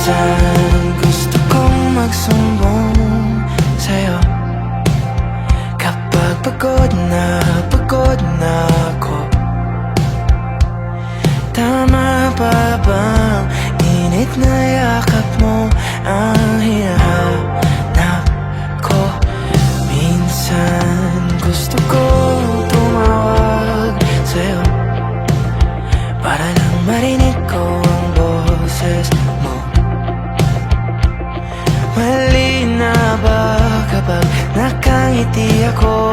Minsan gusto kong magsumbong sa'yo kapag pagod na ako. Tama ba bang init na yakap mo ang hinahanap ko? Minsan gusto kong tumawag sa'yo para lang marinig ko ang boses mo. Mali na ba kapag nakangiti ako